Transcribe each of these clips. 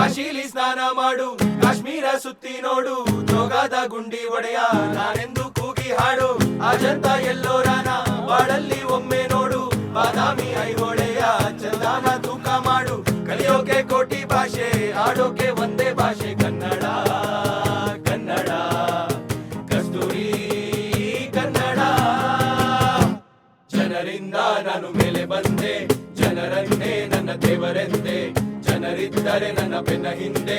ಕಾಶಿಲಿ ಸ್ನಾನ ಮಾಡು, ಕಾಶ್ಮೀರ ಸುತ್ತಿ ನೋಡು, ಜೋಗದ ಗುಂಡಿ ಒಡೆಯ ನಾನೆಂದು ಕೂಗಿ ಹಾಡು. ಅಜಂತ ಎಲ್ಲೋರನ ಬಾಳಲ್ಲಿ ಒಮ್ಮೆ ನೋಡು, ಬಾದಾಮಿ ಐಹೊಳೆಯ ಚಂದನ ತೂಕ ಮಾಡು. ಕಲಿಯೋಕೆ ಕೋಟಿ ಭಾಷೆ, ಆಡೋಕೆ ಒಂದೇ ಭಾಷೆ ಕನ್ನಡ. ಕನ್ನಡ ಕಸ್ತೂರಿ ಕನ್ನಡ. ಜನರಿಂದ ನಾನು ಮೇಲೆ ಬಂದೆ, ಜನರನ್ನೇ ನನ್ನ ದೇವರೆಂದೆ. ಜನರಿದ್ದರೆ ನನ್ನ ಬೆನ್ನ ಹಿಂದೆ,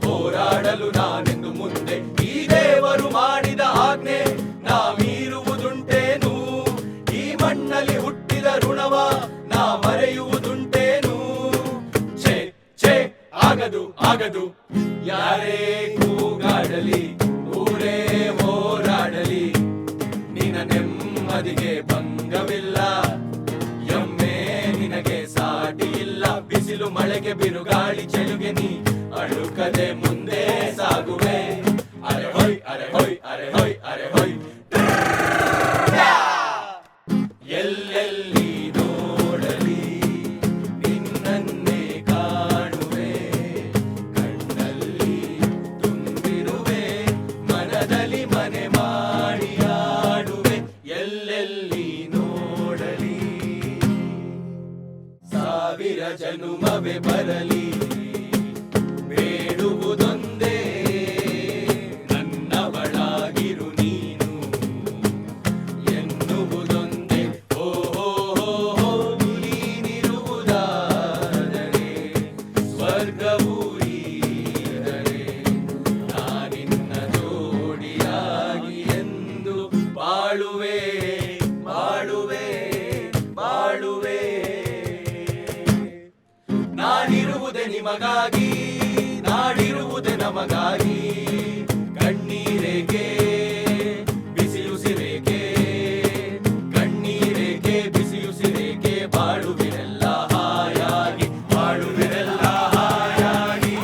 ಹೋರಾಡಲು ನಾನೆಂದು ಮುಂದೆ. ಈ ದೇವರು ಮಾಡಿದ ಆಜ್ಞೆ ನಾ ಮೀರುವುದುಂಟೇನು? ಈ ಮಣ್ಣಲ್ಲಿ ಹುಟ್ಟಿದ ಋಣವ ನಾ ಮರೆಯುವುದುಂಟೇನು? ಛೇ ಛೇ ಆಗದು ಆಗದು. ಯಾರೇ ಕೂಗಾಡಲಿ, ಊರೇ ಹೋರಾಡಲಿ, ನಿನ್ನ ನೆಮ್ಮದಿಗೆ ಭಂಗವಿಲ್ಲ. ಎಮ್ಮೆ ನಿನಗೆ ಸಾಟಿ ಇಲ್ಲ. ಬಿಸಿಲು ಮಳೆಗೆ ಬಿರುಗಾಳಿ ಚೆಲುಗೆ ನೀ ಅಳುಕದೆ ಮುಂದೆ ಸಾಗುವೆ. ಅರೆ ಹೊಯ್ ಅರೆ ಹೊಯ್ ಅರೆ ಹೊಯ್ ಅರೆ ಹೊಯ್. ಎಲ್ಲೆಲ್ಲಿ ನೋಡಲಿ ನಿನ್ನನ್ನೇ ಕಾಣುವೆ, ಕಣ್ಣಲ್ಲಿ ತುಂಬಿರುವೆ, ಮನದಲ್ಲಿ ಮನೆ ಮಾಡಿ ಆಡುವೆ. ಎಲ್ಲೆಲ್ಲಿ ನೋಡಲಿ ಸಾವಿರ ಜನುಮವೇ ಬರಲಿ, ಬೇಡುವುದೊಂದೇ ನನ್ನವಳಾಗಿರು ನೀನು ಎನ್ನುವುದೊಂದೇ. ಓಹೋ ನೀನಿರುವುದಾದರೆ ಸ್ವರ್ಗವೂ ಈದರೆ ನಾನಿನ್ನ ಜೋಡಿಯಾಗಿ ಎಂದು ಬಾಳುವೆ ಬಾಳುವೆ ಬಾಳುವೆ. ನಾನಿರುವುದೇ ನಿಮಗಾಗಿ, ನಾಡಿರುವುದೇ ನಮಗಾಗಿ. ಕಣ್ಣೀರೇಕೆ ಬಿಸಿಯುಸಿರೇಕೆ, ಕಣ್ಣೀರೇಕೆ ಬಿಸಿಯುಸಿರೇಕೆ. ಬಾಳುವಿರೆಲ್ಲ ಹಾಯಾಗಿ, ಬಾಳುವಿರೆಲ್ಲ ಹಾಯಾಗಿ.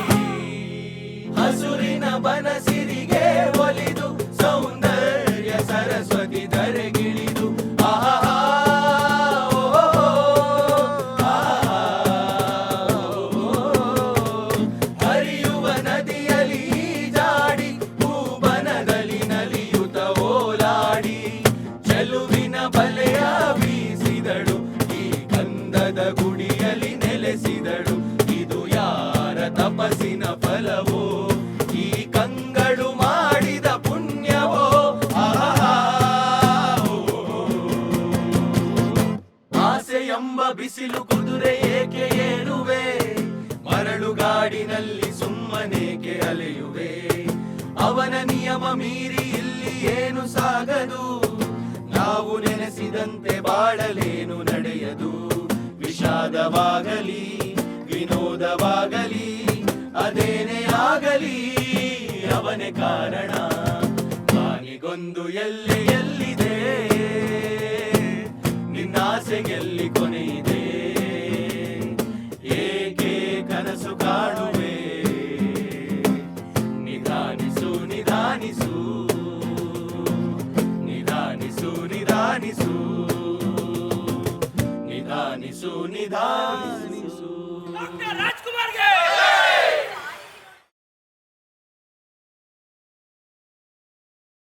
ಹಸುರಿನ ಬನಸಿರಿಗೆ ಒಲಿದು, ಸೌಂದರ್ಯ ಸರಸ್ವತಿ ಧರೆಗಿಳಿದು. ಹರಿಯುವ ನದಿಯಲ್ಲಿ ಜಾಡಿ, ಭೂವನದಲ್ಲಿ ನಲಿಯುತ್ತ ಓಲಾಡಿ, ಚೆಲುವಿನ ಬಲೆಯ ಬೀಸಿದಳು, ಈ ಗಂಧದ ಗುಡಿಯಲ್ಲಿ ನೆಲೆಸಿದಳು. ಇದು ಯಾರ ತಪಸ್ಸಿನ ಫಲವೋ, ಈ ಕಂಗಳು ಮಾಡಿದ ಪುಣ್ಯವೋ. ಆಸೆ ಎಂಬ ಬಿಸಿಲು ಕುದುರೆ ಏಕೆ ಏರುವೆ, ಮರಳುಗಾಡಿನಲ್ಲಿ ಸುಮ್ಮನೇಕೆ ಅಲೆಯುವೆ. ಅವನ ನಿಯಮ ಮೀರಿ ಇಲ್ಲಿ ಏನು ಸಾಗದು, ನಾವು ನೆನೆಸಿದಂತೆ ಬಾಳಲೇನು ನಡೆಯದು. ವಿಷಾದವಾಗಲಿ ವಿನೋದವಾಗಲಿ ಅದೇನೇ ಆಗಲಿ, ಅವನೇ ಕಾರಣ. ಮಾನಿಗೊಂದು ಎಲ್ಲೆ ಎಲ್ಲಿದೆ, ನಿನ್ನಾಸೆಗೆಲ್ಲಿ ಕೊನೆಯಿದೆ. ಏಕೆ ಕನಸು ಕಾಣುವೆ, ನಿಧಾನಿಸು ನಿಧಾನಿಸು ನಿಧಾನಿಸು ನಿಧಾನಿಸು ನಿಧಾನಿಸು ನಿಧಾನಿಸು.